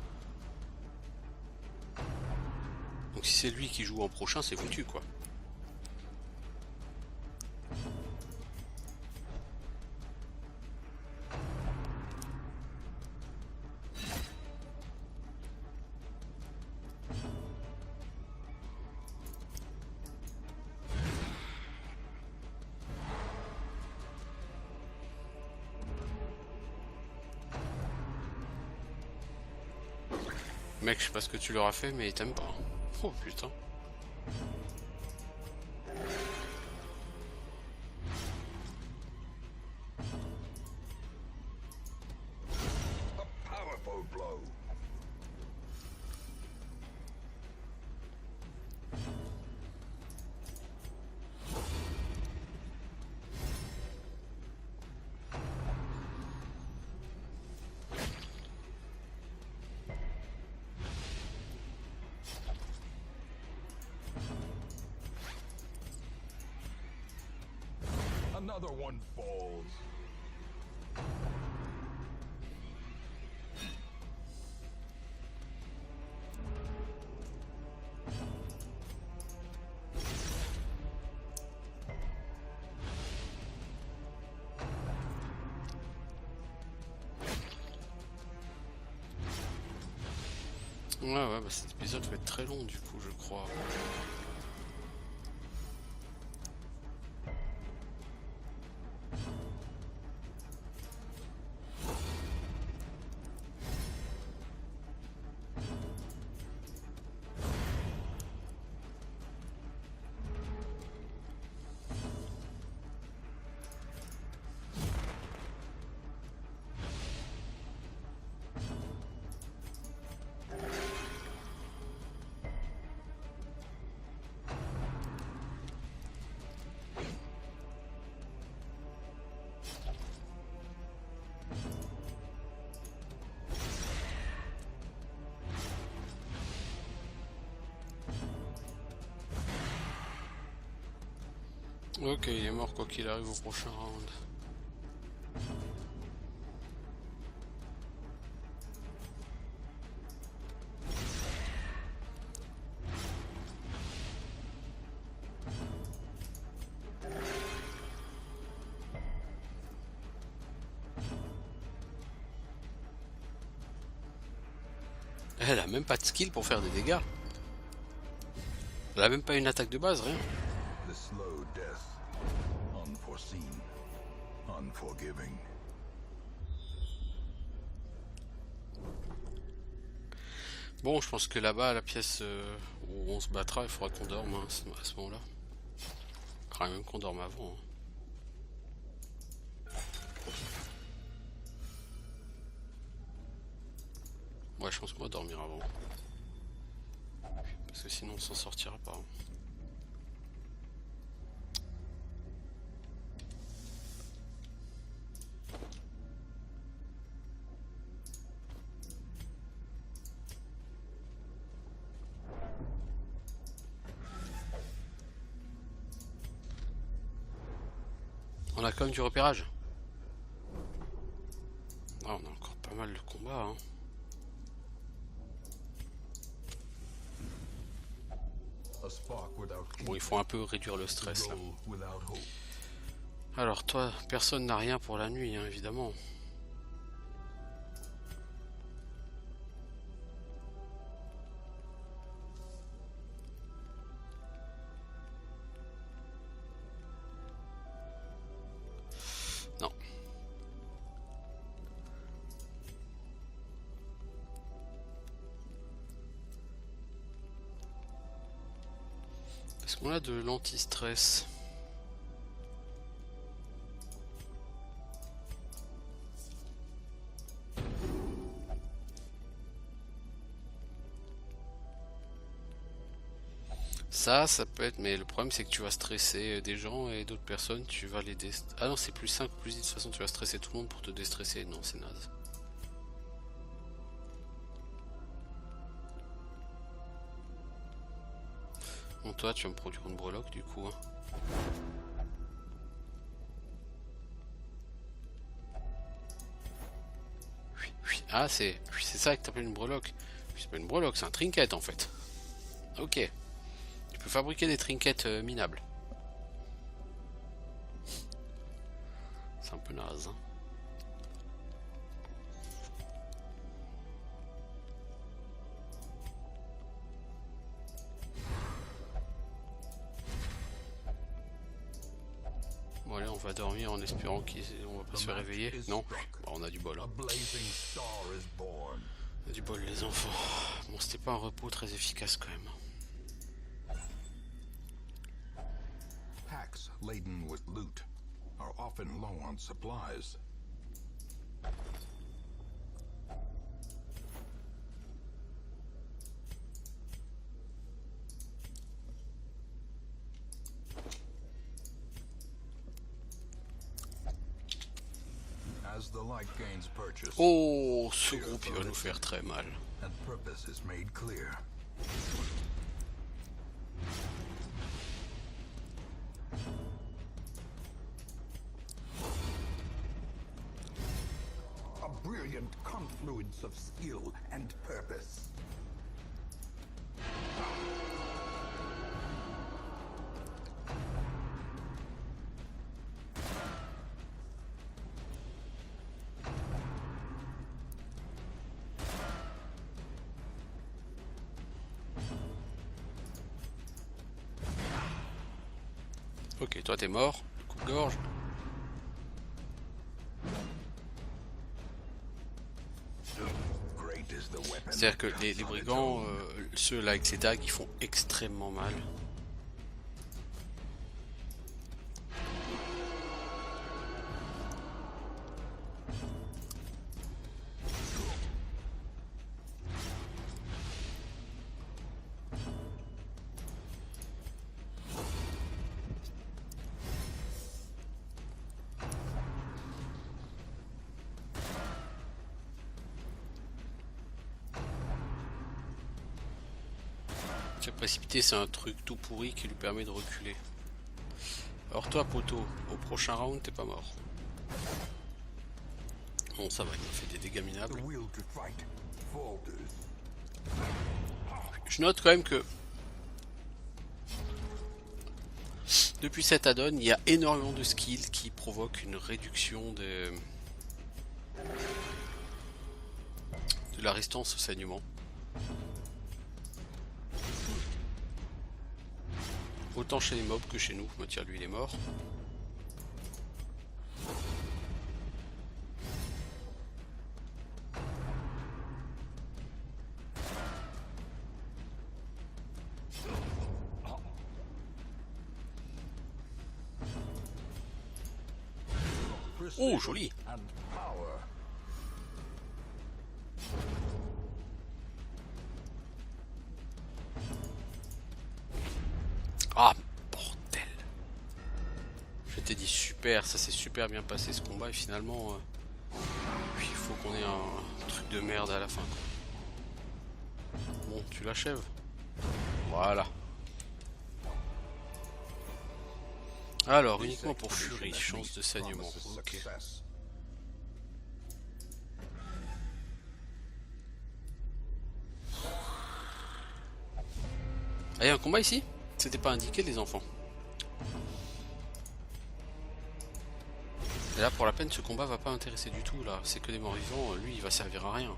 Donc si c'est lui qui joue en prochain, c'est foutu, quoi. Mec, je sais pas ce que tu leur as fait, mais ils t'aiment pas. Oh putain. A powerful blow. Another one falls. Ouais, bah cet épisode va être très long du coup, je crois. Ok, il est mort quoi qu'il arrive au prochain round. Elle a même pas de skill pour faire des dégâts. Elle a même pas une attaque de base, rien. The slow death. Unforeseen. Unforgiving. Bon, je pense que là-bas, à la pièce où on se battra, il faudra qu'on dorme hein, à ce moment-là. Il faudra même qu'on dorme avant. Hein. Ouais, je pense qu'on va dormir avant. Parce que sinon, on s'en sortira pas. Hein. On a quand même du repérage. Ah, on a encore pas mal de combats. Hein. Bon, il faut un peu réduire le stress là. Alors toi, personne n'a rien pour la nuit, hein, évidemment. Non. Est-ce qu'on a de l'anti-stress ? Ça peut être, mais le problème c'est que tu vas stresser des gens et d'autres personnes, tu vas les Ah non, c'est plus 5 ou plus 10, de toute façon tu vas stresser tout le monde pour te déstresser, non c'est naze. Bon toi tu vas me produire une breloque du coup. Hein. Ah, c'est ça que t'appelles une breloque. C'est pas une breloque, c'est un trinket en fait. Ok. Tu peux fabriquer des trinkets minables. C'est un peu naze. Hein. Bon allez, on va dormir en espérant qu'on va pas se faire réveiller. Non, bon, on a du bol. Hein. On a du bol les enfants. Bon, c'était pas un repos très efficace quand même. Packs laden with loot are often low on supplies. As the light gains purchase, Oh, ce groupe il va nous faire très mal. and purpose is made clear. A brilliant confluence of skill and purpose. Ok, toi t'es mort, coupe-gorge. C'est-à-dire que les brigands, ceux là avec les dagues, ils font extrêmement mal. Se précipiter, c'est un truc tout pourri qui lui permet de reculer. Alors toi, poteau, au prochain round, t'es pas mort. Bon, ça va, il m'a fait des dégâts minables. Je note quand même que depuis cet add-on, il y a énormément de skills qui provoquent une réduction de la résistance au saignement. Autant chez les mobs que chez nous. Tiens, lui il est mort. Oh, joli. Ah, bordel. Je t'ai dit super, ça s'est super bien passé ce combat et finalement il faut qu'on ait un truc de merde à la fin. Bon, tu l'achèves. Voilà. Alors, uniquement pour Fury, chance de saignement. Ok. Ah, il y a un combat ici? C'était pas indiqué les enfants. Et là pour la peine ce combat va pas intéresser du tout là. C'est que des morts vivants, lui il va servir à rien.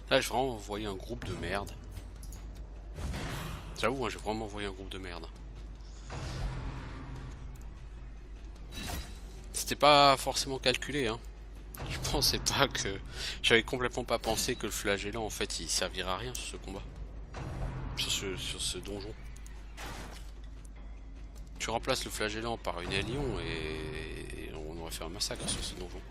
Là j'ai vraiment envoyé un groupe de merde. J'avoue, hein, j'ai vraiment envoyé un groupe de merde. C'était pas forcément calculé, hein. Je pensais pas que... J'avais complètement pas pensé que le flagellant, en fait, il servirait à rien sur ce combat. Sur ce donjon. Tu remplaces le flagellant par une Hélion et on aurait fait un massacre sur ce donjon.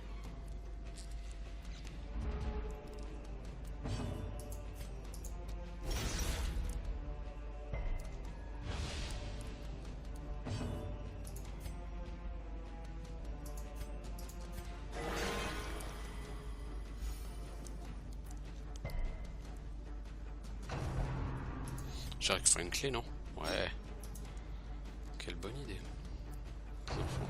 J'aurais qu'il faut une clé, non? Ouais. Quelle bonne idée. Les enfants.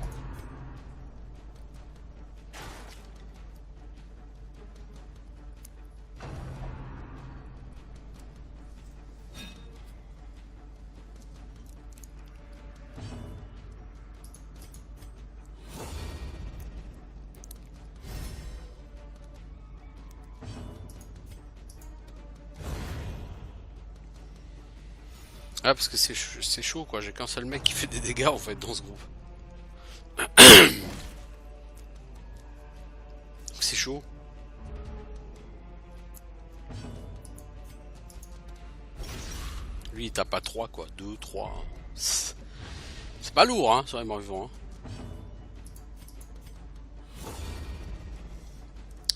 Ah, parce que c'est chaud quoi, j'ai qu'un seul mec qui fait des dégâts en fait dans ce groupe. C'est chaud. Lui il tape à 3 quoi, 2, 3. C'est pas lourd hein, sur les morts vivants. Hein.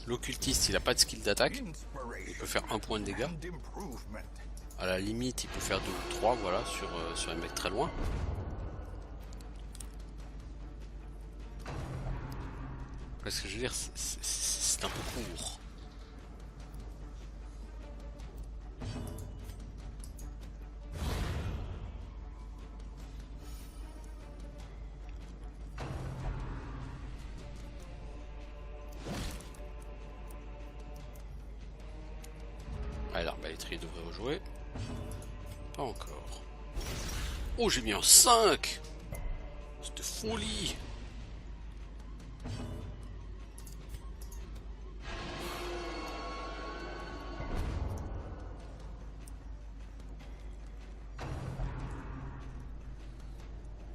L'occultiste il a pas de skill d'attaque. Il peut faire 1 point de dégâts. À la limite il peut faire 2 ou 3 voilà sur un mec très loin. Parce que je veux dire c'est un peu court. Ah, l'arbalétrier devrait rejouer. Pas encore. Oh, j'ai mis un 5. C'était folie.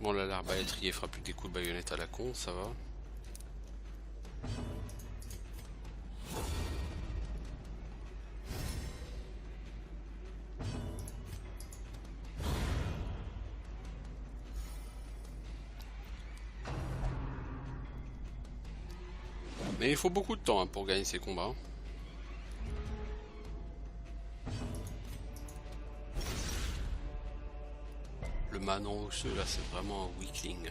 Bon là l'arbalétrier fera plus des coups de baïonnette à la con, ça va. Mais il faut beaucoup de temps hein, pour gagner ces combats. Le manant osseux là c'est vraiment un weakling.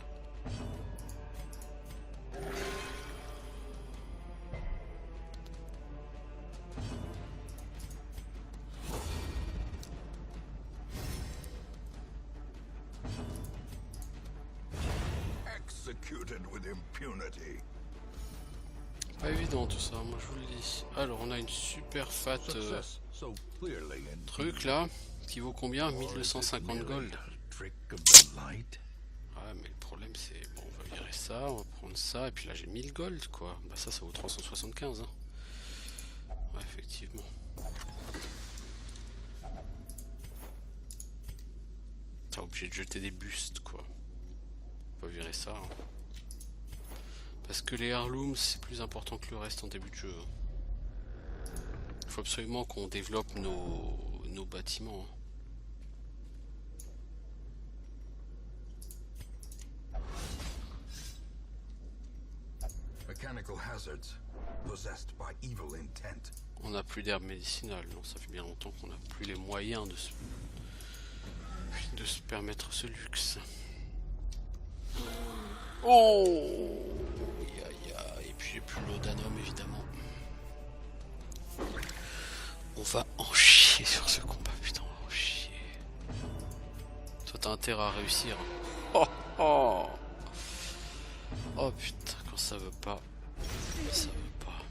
Executed with impunity. Pas évident tout ça, moi je vous le dis. Alors on a une super fat truc là, qui vaut combien? 1250 gold. Ouais mais le problème c'est, bon on va virer ça, on va prendre ça, et puis là j'ai 1000 gold quoi. Bah ça vaut 375 hein. Ouais effectivement. T'es obligé de jeter des bustes quoi. On va virer ça. Hein. Parce que les heirlooms c'est plus important que le reste en début de jeu. Il faut absolument qu'on développe nos bâtiments. On n'a plus d'herbes médicinales, non, ça fait bien longtemps qu'on n'a plus les moyens de se permettre ce luxe. Oh, et puis j'ai plus l'Odanum évidemment. On va en chier sur ce combat, putain, on va en chier. Toi t'as intérêt à réussir. Oh oh. Oh putain, quand ça veut pas, ça veut pas.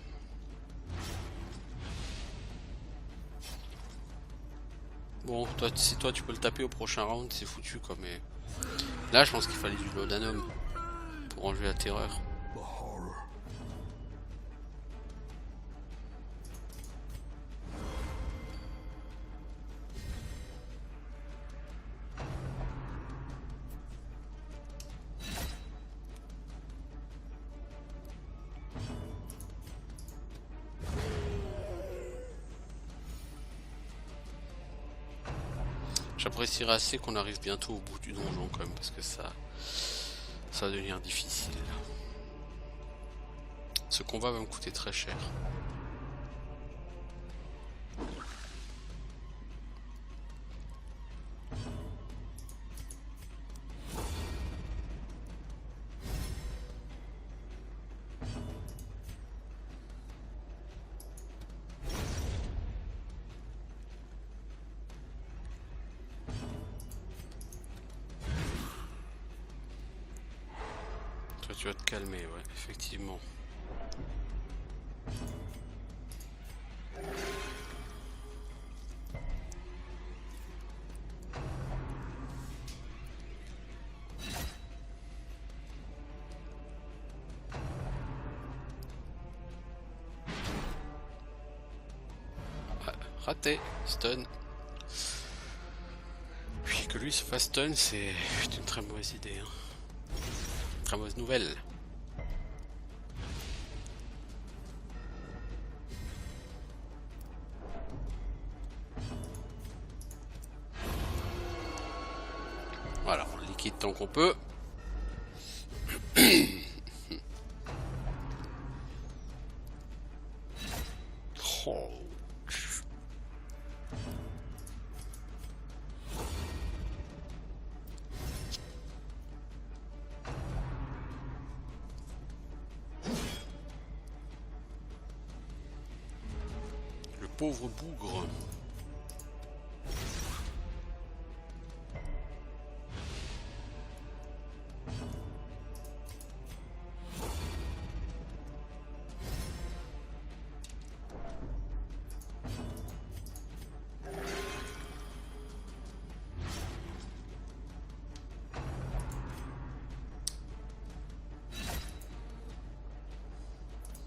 Bon, toi, si toi tu peux le taper au prochain round, c'est foutu quoi, mais là je pense qu'il fallait du laudanum pour enlever la terreur. J'apprécierais assez qu'on arrive bientôt au bout du donjon quand même, parce que ça va devenir difficile. Ce combat va me coûter très cher. Toi tu vas te calmer, ouais, effectivement. Ah, raté, stun. Puis que lui se fasse stun, c'est une très mauvaise idée. Hein. Très mauvaise nouvelle. Voilà, on liquide tant qu'on peut. Oh. Le pauvre bougre.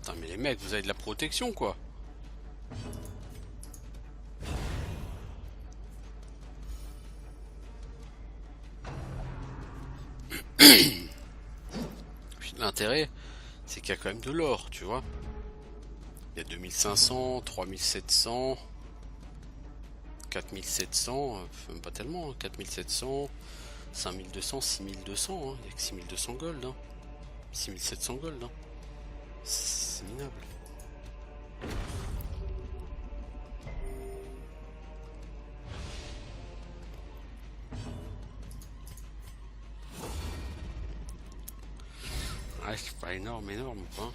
Putain, mais les mecs, vous avez de la protection, quoi. L'intérêt, c'est qu'il y a quand même de l'or, tu vois. Il y a 2500, 3700, 4700, même pas tellement, hein, 4700, 5200, 6200, hein. Il n'y a que 6200 gold, hein. 6700 gold, hein. C'est minable. Ouais, c'est pas énorme, quoi.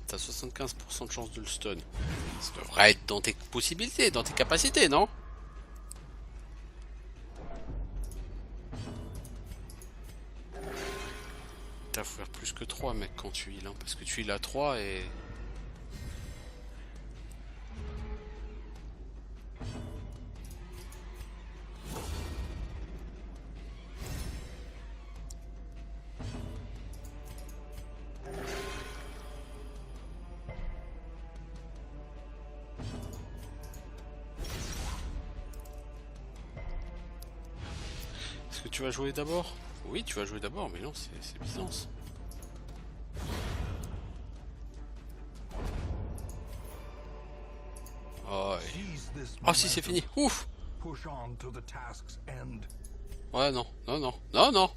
T'as 75% de chance de le stun. Ça devrait être dans tes possibilités, dans tes capacités, non? T'as faut faire plus que 3 mec quand tu heal, hein, parce que tu heal à 3 et... Est-ce que tu vas jouer d'abord? Oui, tu vas jouer d'abord, mais non, c'est Byzance. Oh, oh si, c'est fini. Ouf. Ouais, non, non, non, non, non.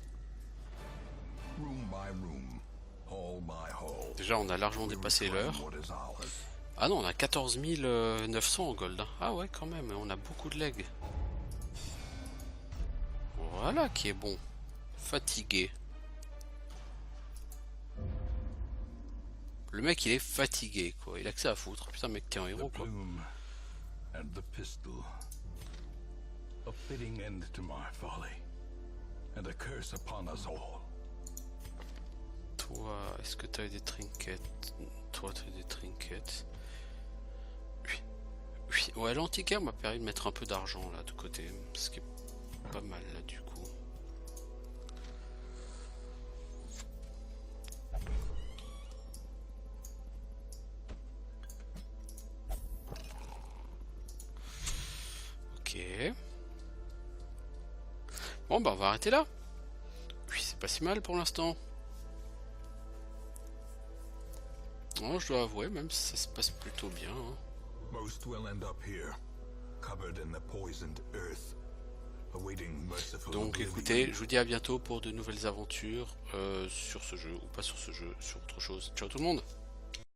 Déjà, on a largement dépassé l'heure. Ah non, on a 14 900 en gold. Ah ouais, quand même, on a beaucoup de legs. Voilà qui est bon. Fatigué. Le mec, il est fatigué, quoi. Il a que ça à foutre. Putain, mec, t'es un héros, quoi. Toi, est-ce que t'as eu des trinkets? Toi, t'as eu des trinkets. Oui. Oui. Ouais, l'antiquaire m'a permis de mettre un peu d'argent, là, de côté. Ce qui est pas mal, là, du coup. Ok. Bon, bah, on va arrêter là. Oui, c'est pas si mal pour l'instant. Non, je dois avouer, même si ça se passe plutôt bien. Hein. Donc écoutez, je vous dis à bientôt pour de nouvelles aventures sur ce jeu, ou pas sur ce jeu, sur autre chose. Ciao tout le monde!